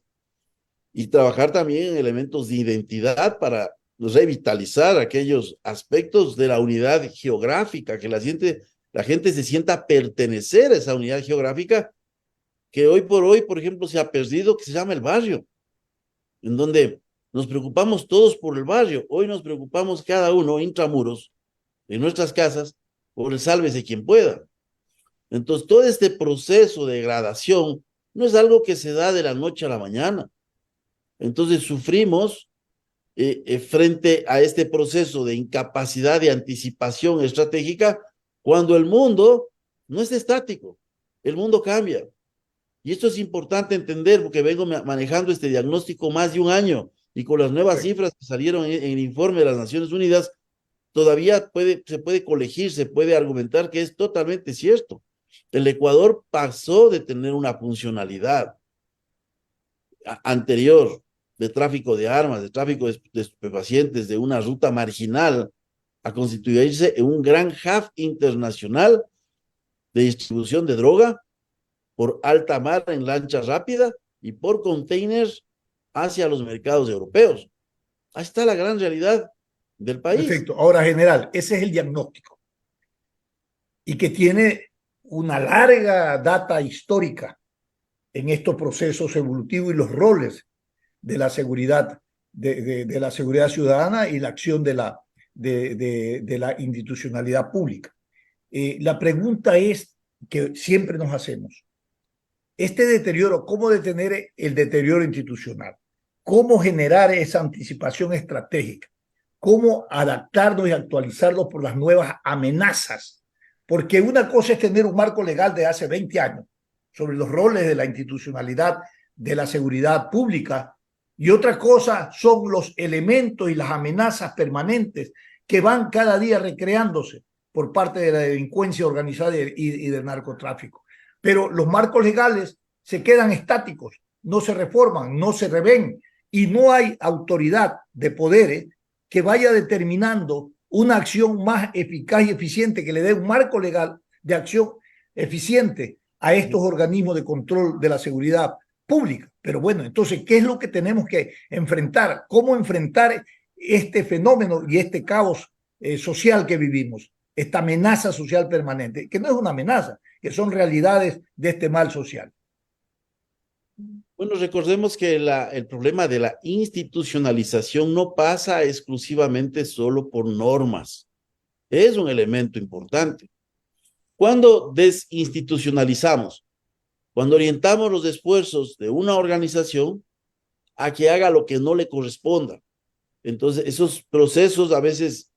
Y trabajar también en elementos de identidad para revitalizar aquellos aspectos de la unidad geográfica, que la gente se sienta pertenecer a esa unidad geográfica que hoy por hoy, por ejemplo, se ha perdido, que se llama el barrio, en donde nos preocupamos todos por el barrio. Hoy nos preocupamos cada uno intramuros, en nuestras casas, por el sálvese quien pueda. Entonces, todo este proceso de degradación no es algo que se da de la noche a la mañana. Entonces, sufrimos frente a este proceso de incapacidad de anticipación estratégica cuando el mundo no es estático, el mundo cambia. Y esto es importante entender porque vengo manejando este diagnóstico más de un año y con las nuevas cifras que salieron en el informe de las Naciones Unidas, todavía se puede colegir, se puede argumentar que es totalmente cierto. El Ecuador pasó de tener una funcionalidad anterior de tráfico de armas, de tráfico de estupefacientes, de una ruta marginal, a constituirse en un gran hub internacional de distribución de droga por alta mar en lancha rápida y por containers hacia los mercados europeos. Ahí está la gran realidad del país. Perfecto. Ahora, general, ese es el diagnóstico y que tiene una larga data histórica en estos procesos evolutivos y los roles de la seguridad, de la seguridad ciudadana y la acción de la institucionalidad pública. La pregunta es que siempre nos hacemos, este deterioro, ¿cómo detener el deterioro institucional? ¿Cómo generar esa anticipación estratégica? ¿Cómo adaptarnos y actualizarnos por las nuevas amenazas? Porque una cosa es tener un marco legal de hace 20 años sobre los roles de la institucionalidad de la seguridad pública. Y otra cosa son los elementos y las amenazas permanentes que van cada día recreándose por parte de la delincuencia organizada y del narcotráfico. Pero los marcos legales se quedan estáticos, no se reforman, no se revén, y no hay autoridad de poderes que vaya determinando una acción más eficaz y eficiente, que le dé un marco legal de acción eficiente a estos organismos de control de la seguridad pública. Pero bueno, entonces, ¿qué es lo que tenemos que enfrentar? ¿Cómo enfrentar este fenómeno y este caos social que vivimos? Esta amenaza social permanente, que no es una amenaza, que son realidades de este mal social. Bueno, recordemos que el problema de la institucionalización no pasa exclusivamente solo por normas. Es un elemento importante. Cuando desinstitucionalizamos, cuando orientamos los esfuerzos de una organización a que haga lo que no le corresponda, entonces esos procesos a veces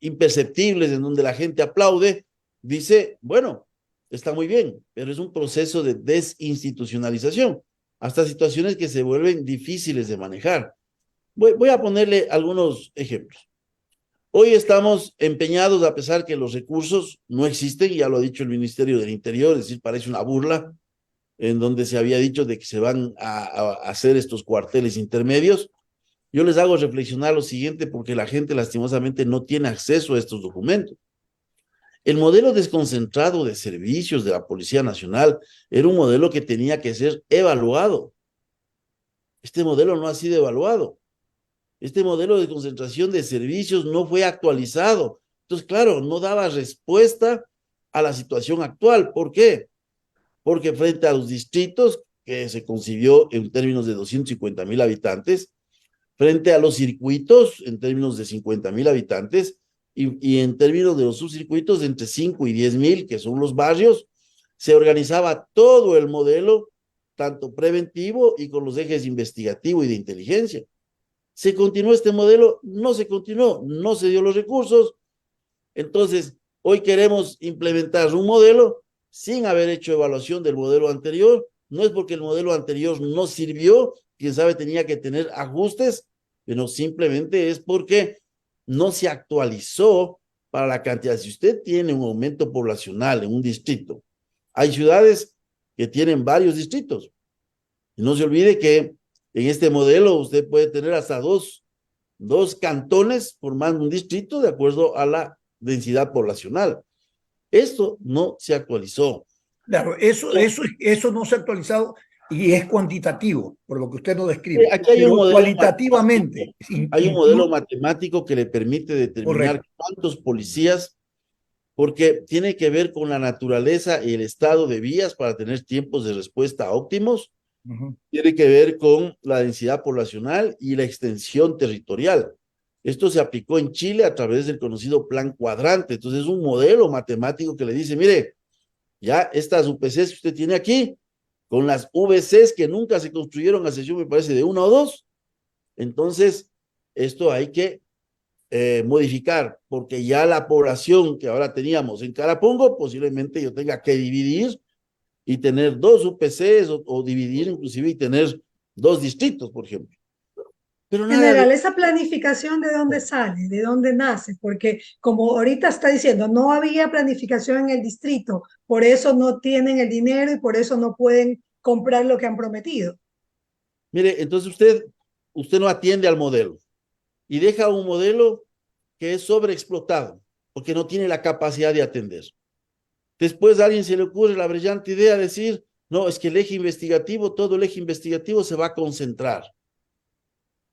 imperceptibles en donde la gente aplaude, dice, bueno, está muy bien, pero es un proceso de desinstitucionalización, hasta situaciones que se vuelven difíciles de manejar. Voy a ponerle algunos ejemplos. Hoy estamos empeñados, a pesar que los recursos no existen, ya lo ha dicho el Ministerio del Interior, es decir, parece una burla, en donde se había dicho de que se van a hacer estos cuarteles intermedios. Yo les hago reflexionar lo siguiente, porque la gente lastimosamente no tiene acceso a estos documentos. El modelo desconcentrado de servicios de la Policía Nacional era un modelo que tenía que ser evaluado. Este modelo no ha sido evaluado. Este modelo de concentración de servicios no fue actualizado. Entonces, claro, no daba respuesta a la situación actual. ¿Por qué? Porque frente a los distritos, que se concibió en términos de 250,000 habitantes, frente a los circuitos, en términos de 50,000 habitantes, y en términos de los subcircuitos, entre 5 y 10,000, que son los barrios, se organizaba todo el modelo, tanto preventivo y con los ejes investigativo y de inteligencia. ¿Se continuó este modelo? No se continuó, no se dio los recursos. Entonces, hoy queremos implementar un modelo sin haber hecho evaluación del modelo anterior. No es porque el modelo anterior no sirvió, quién sabe, tenía que tener ajustes, pero simplemente es porque no se actualizó para la cantidad. Si usted tiene un aumento poblacional en un distrito, hay ciudades que tienen varios distritos. Y no se olvide que en este modelo usted puede tener hasta dos cantones formando un distrito de acuerdo a la densidad poblacional. Esto no se actualizó. Claro, eso no se ha actualizado y es cuantitativo, por lo que usted nos describe. Aquí hay un modelo cualitativamente. Hay un modelo matemático que le permite determinar cuántos policías, porque tiene que ver con la naturaleza y el estado de vías para tener tiempos de respuesta óptimos. Tiene que ver con la densidad poblacional y la extensión territorial. Esto se aplicó en Chile a través del conocido Plan Cuadrante. Entonces es un modelo matemático que le dice, mire, ya estas UPCs que usted tiene aquí, con las VCs que nunca se construyeron, a excepción me parece de 1 o 2, entonces esto hay que modificar, porque ya la población que ahora teníamos en Carapungo, posiblemente yo tenga que dividir y tener 2 UPCs o dividir inclusive y tener 2 distritos, por ejemplo. Pero General, ¿esa planificación de dónde sale? ¿De dónde nace? Porque como ahorita está diciendo, no había planificación en el distrito, por eso no tienen el dinero y por eso no pueden comprar lo que han prometido. Mire, entonces usted no atiende al modelo y deja un modelo que es sobreexplotado porque no tiene la capacidad de atender. Después a alguien se le ocurre la brillante idea de decir, no, es que el eje investigativo, todo el eje investigativo se va a concentrar.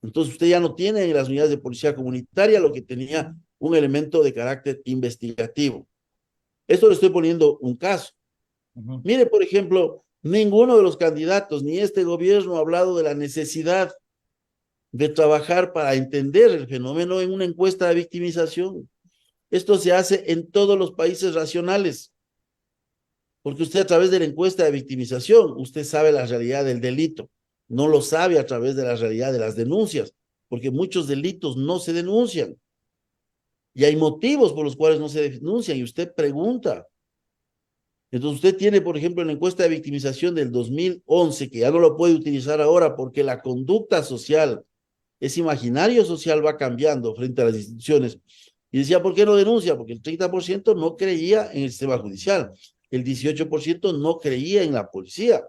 Entonces usted ya no tiene en las unidades de policía comunitaria lo que tenía un elemento de carácter investigativo. Esto le estoy poniendo un caso. Mire, por ejemplo, ninguno de los candidatos ni este gobierno ha hablado de la necesidad de trabajar para entender el fenómeno en una encuesta de victimización. Esto se hace en todos los países racionales. Porque usted a través de la encuesta de victimización, usted sabe la realidad del delito. No lo sabe a través de la realidad de las denuncias, porque muchos delitos no se denuncian. Y hay motivos por los cuales no se denuncian, y usted pregunta. Entonces usted tiene, por ejemplo, en la encuesta de victimización del 2011, que ya no lo puede utilizar ahora porque la conducta social, ese imaginario social va cambiando frente a las instituciones. Y decía, ¿por qué no denuncia? Porque el 30% no creía en el sistema judicial, el 18% no creía en la policía.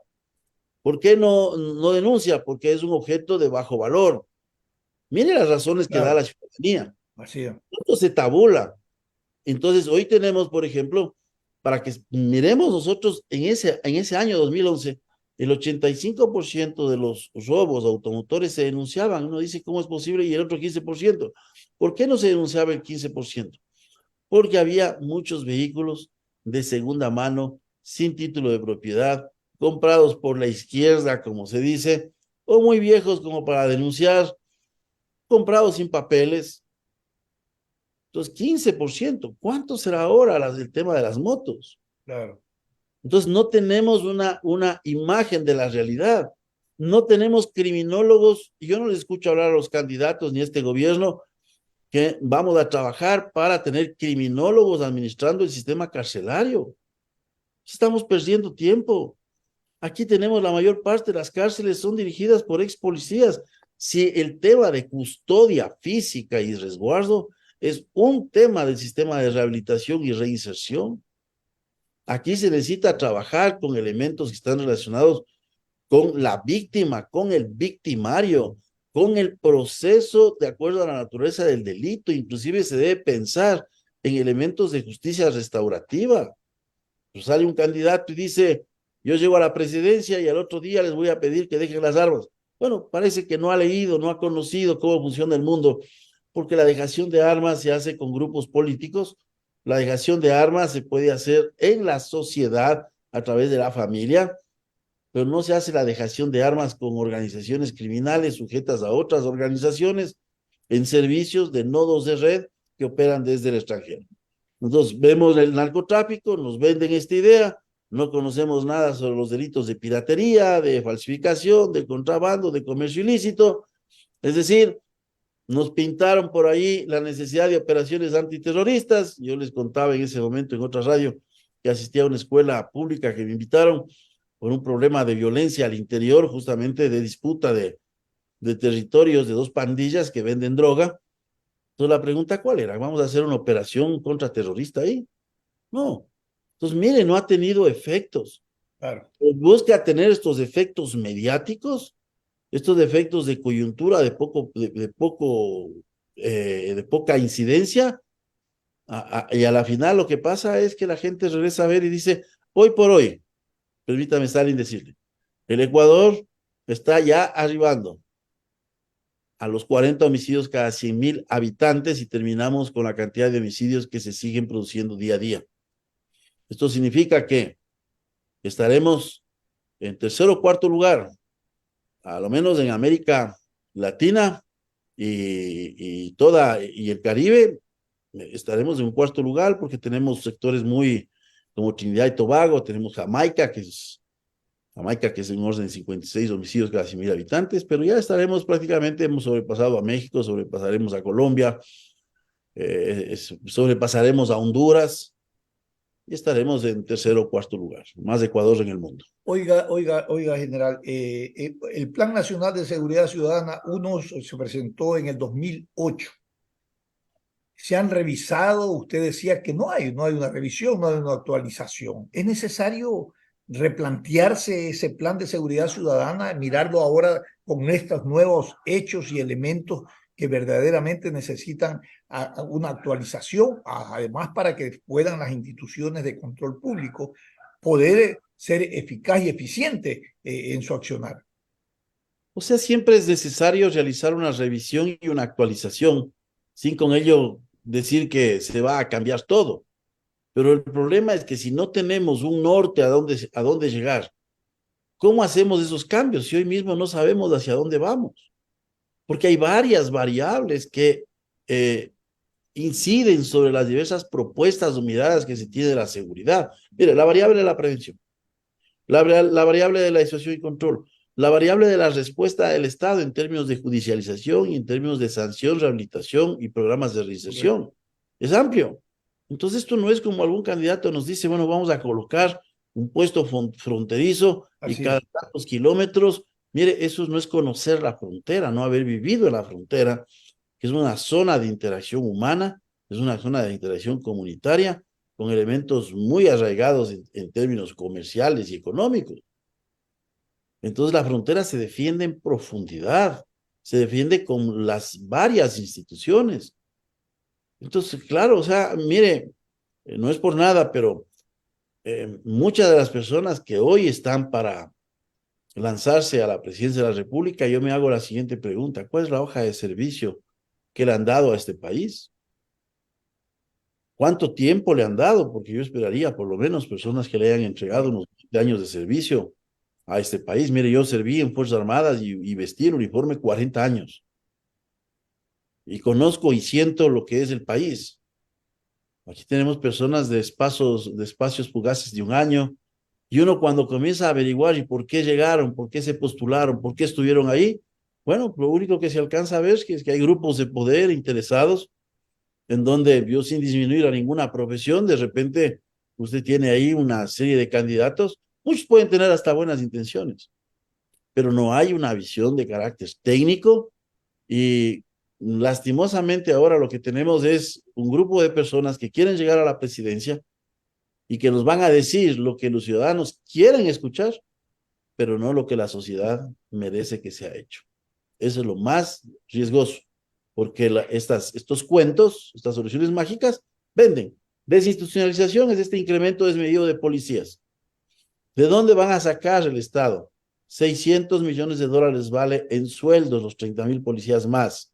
¿Por qué no denuncia? Porque es un objeto de bajo valor. Mire las razones que da la ciudadanía. Así es. Todo se tabula. Entonces, hoy tenemos, por ejemplo, para que miremos nosotros en ese año 2011, el 85% de los robos automotores se denunciaban. Uno dice, ¿cómo es posible? Y el otro 15%. ¿Por qué no se denunciaba el 15%? Porque había muchos vehículos de segunda mano, sin título de propiedad, comprados por la izquierda, como se dice, o muy viejos como para denunciar, comprados sin papeles. Entonces, 15%. ¿Cuánto será ahora el tema de las motos? Claro. Entonces, no tenemos una imagen de la realidad. No tenemos criminólogos. Y yo no les escucho hablar a los candidatos ni a este gobierno que vamos a trabajar para tener criminólogos administrando el sistema carcelario. Estamos perdiendo tiempo. Aquí tenemos la mayor parte de las cárceles son dirigidas por ex policías. Si el tema de custodia física y resguardo es un tema del sistema de rehabilitación y reinserción, aquí se necesita trabajar con elementos que están relacionados con la víctima, con el victimario, con el proceso de acuerdo a la naturaleza del delito. Inclusive se debe pensar en elementos de justicia restaurativa. Pues sale un candidato y dice, yo llego a la presidencia y al otro día les voy a pedir que dejen las armas. Bueno, parece que no ha leído, no ha conocido cómo funciona el mundo, porque la dejación de armas se hace con grupos políticos, la dejación de armas se puede hacer en la sociedad a través de la familia, pero no se hace la dejación de armas con organizaciones criminales sujetas a otras organizaciones en servicios de nodos de red que operan desde el extranjero. Entonces, vemos el narcotráfico, nos venden esta idea, no conocemos nada sobre los delitos de piratería, de falsificación, de contrabando, de comercio ilícito. Es decir, nos pintaron por ahí la necesidad de operaciones antiterroristas. Yo les contaba en ese momento en otra radio que asistía a una escuela pública que me invitaron por un problema de violencia al interior, justamente de disputa de territorios de dos pandillas que venden droga. Entonces la pregunta, ¿cuál era? ¿Vamos a hacer una operación contraterrorista ahí? No. Entonces, mire, no ha tenido efectos. Claro. Busca tener estos efectos mediáticos, estos efectos de coyuntura, de poca incidencia, y a la final lo que pasa es que la gente regresa a ver y dice, hoy por hoy, permítame, Stalin, decirle, el Ecuador está ya arribando a los 40 homicidios cada 100,000 habitantes y terminamos con la cantidad de homicidios que se siguen produciendo día a día. Esto significa que estaremos en tercer o cuarto lugar, a lo menos en América Latina y el Caribe, estaremos en un cuarto lugar porque tenemos sectores muy como Trinidad y Tobago, tenemos Jamaica, que es en orden de 56 homicidios cada 100,000 habitantes, pero ya estaremos prácticamente, hemos sobrepasado a México, sobrepasaremos a Colombia, sobrepasaremos a Honduras y estaremos en tercer o cuarto lugar, más de Ecuador en el mundo. Oiga, general, el Plan Nacional de Seguridad Ciudadana 1 se presentó en el 2008. ¿Se han revisado? Usted decía que no hay una revisión, no hay una actualización. ¿Es necesario replantearse ese plan de seguridad ciudadana, mirarlo ahora con estos nuevos hechos y elementos que verdaderamente necesitan una actualización, además para que puedan las instituciones de control público poder ser eficaz y eficiente en su accionar? O sea, siempre es necesario realizar una revisión y una actualización, sin con ello decir que se va a cambiar todo. Pero el problema es que si no tenemos un norte a dónde llegar, ¿cómo hacemos esos cambios si hoy mismo no sabemos hacia dónde vamos? Porque hay varias variables que inciden sobre las diversas propuestas o miradas que se tiene de la seguridad. Mire, la variable de la prevención, la variable de la disuasión y control, la variable de la respuesta del Estado en términos de judicialización y en términos de sanción, rehabilitación y programas de reinserción. Es amplio. Entonces esto no es como algún candidato nos dice, bueno, vamos a colocar un puesto fronterizo y Así cada es. tantos kilómetros. Mire, eso no es conocer la frontera, no haber vivido en la frontera, que es una zona de interacción humana, es una zona de interacción comunitaria, con elementos muy arraigados en términos comerciales y económicos. Entonces la frontera se defiende en profundidad, se defiende con las varias instituciones. Entonces, claro, o sea, mire, no es por nada, pero muchas de las personas que hoy están para lanzarse a la presidencia de la República, yo me hago la siguiente pregunta: ¿cuál es la hoja de servicio que le han dado a este país? ¿Cuánto tiempo le han dado? Porque yo esperaría por lo menos personas que le hayan entregado unos 20 años de servicio a este país. Mire, yo serví en Fuerzas Armadas y vestí el uniforme 40 años. Y conozco y siento lo que es el país. Aquí tenemos personas de espacios fugaces de un año, y uno cuando comienza a averiguar y por qué llegaron, por qué se postularon, por qué estuvieron ahí, bueno, lo único que se alcanza a ver es que hay grupos de poder interesados, en donde yo, sin disminuir a ninguna profesión, de repente usted tiene ahí una serie de candidatos, muchos pueden tener hasta buenas intenciones, pero no hay una visión de carácter técnico. Y lastimosamente ahora lo que tenemos es un grupo de personas que quieren llegar a la presidencia y que nos van a decir lo que los ciudadanos quieren escuchar, pero no lo que la sociedad merece que sea hecho. Eso es lo más riesgoso, porque estos cuentos, estas soluciones mágicas, venden. Desinstitucionalización es este incremento desmedido de policías. ¿De dónde van a sacar el Estado? 600 millones de dólares vale en sueldos los 30,000 policías más.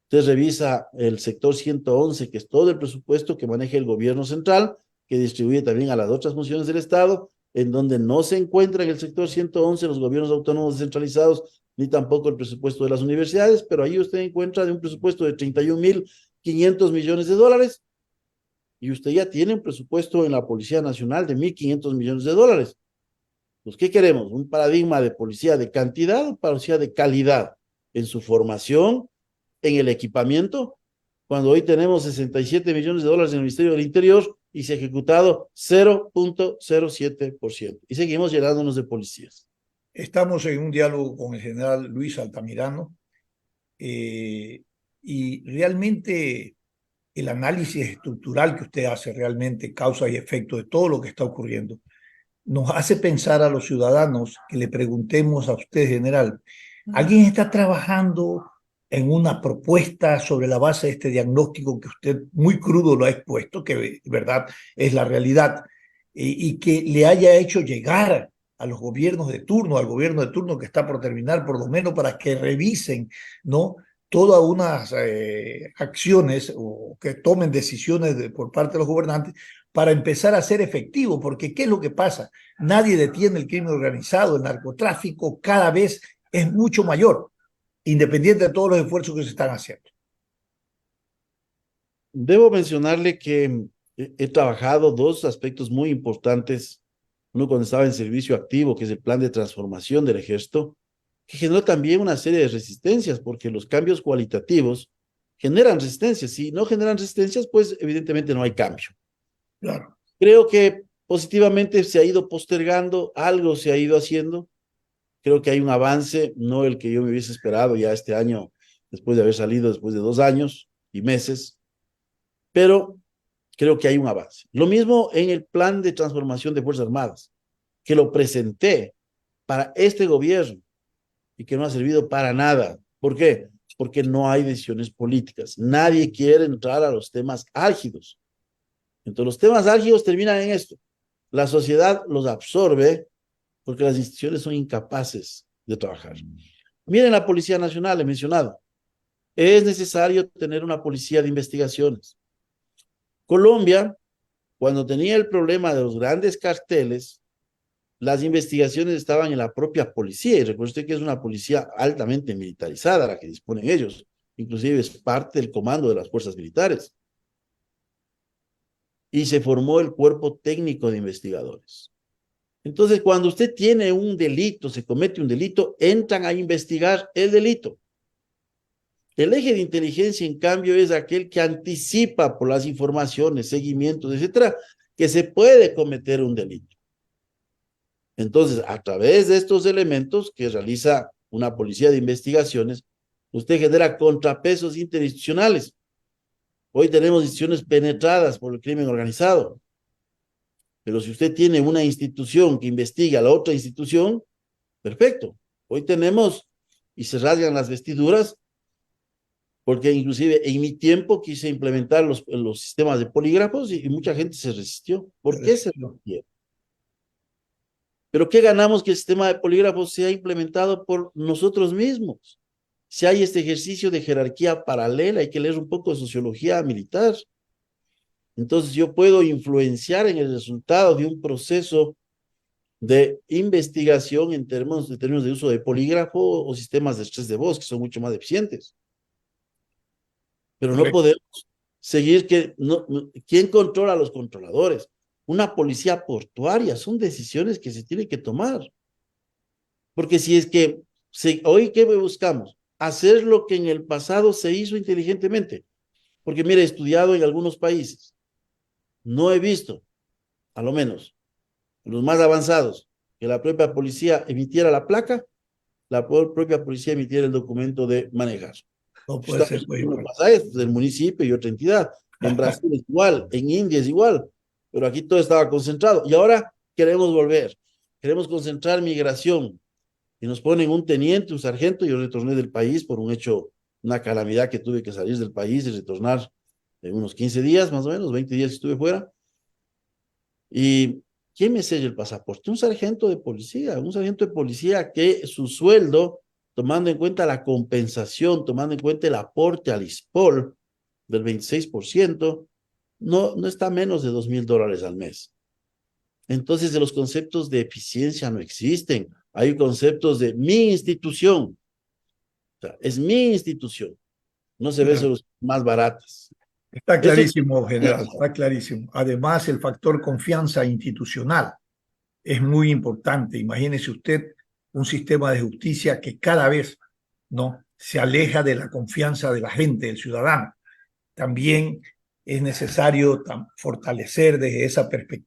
Usted revisa el sector 111, que es todo el presupuesto que maneja el gobierno central, que distribuye también a las otras funciones del Estado, en donde no se encuentra en el sector 111 los gobiernos autónomos descentralizados, ni tampoco el presupuesto de las universidades, pero ahí usted encuentra de un presupuesto de 31.500 millones de dólares, y usted ya tiene un presupuesto en la Policía Nacional de 1.500 millones de dólares. Pues, ¿qué queremos? ¿Un paradigma de policía de cantidad o policía de calidad en su formación, en el equipamiento? Cuando hoy tenemos 67 millones de dólares en el Ministerio del Interior y se ha ejecutado 0.07%. Y seguimos llenándonos de policías. Estamos en un diálogo con el general Luis Altamirano, y realmente el análisis estructural que usted hace, realmente causa y efecto de todo lo que está ocurriendo, nos hace pensar a los ciudadanos que le preguntemos a usted, general, ¿alguien está trabajando en una propuesta sobre la base de este diagnóstico que usted muy crudo lo ha expuesto, que de verdad es la realidad, y que le haya hecho llegar a los gobiernos de turno, al gobierno de turno que está por terminar, por lo menos para que revisen, ¿no?, todas unas acciones o que tomen decisiones por parte de los gobernantes para empezar a ser efectivo? Porque ¿qué es lo que pasa? Nadie detiene el crimen organizado, el narcotráfico cada vez es mucho mayor, independiente de todos los esfuerzos que se están haciendo. Debo mencionarle que he trabajado dos aspectos muy importantes. Uno cuando estaba en servicio activo, que es el plan de transformación del ejército, que generó también una serie de resistencias, porque los cambios cualitativos generan resistencias. Si no generan resistencias, pues evidentemente no hay cambio. Claro. Creo que positivamente se ha ido postergando, algo se ha ido haciendo. Creo que hay un avance, no el que yo me hubiese esperado ya este año, después de haber salido después de 2 años y meses, pero creo que hay un avance. Lo mismo en el plan de transformación de Fuerzas Armadas, que lo presenté para este gobierno y que no ha servido para nada. ¿Por qué? Porque no hay decisiones políticas. Nadie quiere entrar a los temas álgidos. Entonces los temas álgidos terminan en esto. La sociedad los absorbe porque las instituciones son incapaces de trabajar. Miren la Policía Nacional, he mencionado. Es necesario tener una policía de investigaciones. Colombia, cuando tenía el problema de los grandes carteles, las investigaciones estaban en la propia policía, y recuerde usted que es una policía altamente militarizada la que disponen ellos, inclusive es parte del comando de las fuerzas militares. Y se formó el cuerpo técnico de investigadores. Entonces, cuando usted tiene un delito, se comete un delito, entran a investigar el delito. El eje de inteligencia, en cambio, es aquel que anticipa por las informaciones, seguimientos, etcétera, que se puede cometer un delito. Entonces, a través de estos elementos que realiza una policía de investigaciones, usted genera contrapesos interinstitucionales. Hoy tenemos instituciones penetradas por el crimen organizado. Pero si usted tiene una institución que investiga a la otra institución, perfecto. Hoy tenemos, y se rasgan las vestiduras, porque inclusive en mi tiempo quise implementar los sistemas de polígrafos y mucha gente se resistió. ¿Por qué se resistió? Pero ¿qué ganamos que el sistema de polígrafos sea implementado por nosotros mismos? Si hay este ejercicio de jerarquía paralela, hay que leer un poco de sociología militar. Entonces yo puedo influenciar en el resultado de un proceso de investigación en términos de uso de polígrafo o sistemas de estrés de voz, que son mucho más eficientes. Pero no podemos seguir que... ¿Quién controla a los controladores? Una policía portuaria, son decisiones que se tienen que tomar. Porque si es que hoy, ¿qué buscamos? Hacer lo que en el pasado se hizo inteligentemente. Porque mire, he estudiado en algunos países, no he visto, a lo menos, los más avanzados, que la propia policía emitiera la placa, la propia policía emitiera el documento de manejar. No puede ser, pues, no pasa esto, del municipio y otra entidad. En Brasil es igual, en India es igual, pero aquí todo estaba concentrado. Y ahora queremos volver, queremos concentrar migración. Y nos ponen un teniente, un sargento. Yo retorné del país por un hecho, una calamidad que tuve que salir del país y retornar en unos 15 días, más o menos, 20 días que estuve fuera. ¿Y quién me sella el pasaporte? Un sargento de policía que su sueldo, tomando en cuenta la compensación, tomando en cuenta el aporte al ISPOL del 26%, no está menos de $2,000 al mes. Entonces, de los conceptos de eficiencia no existen. Hay conceptos de mi institución. O sea, es mi institución. No se ve solo más baratas. Está clarísimo, general, está clarísimo. Además, el factor confianza institucional es muy importante. Imagínese usted un sistema de justicia que cada vez se aleja de la confianza de la gente, del ciudadano. También es necesario fortalecer desde esa perspectiva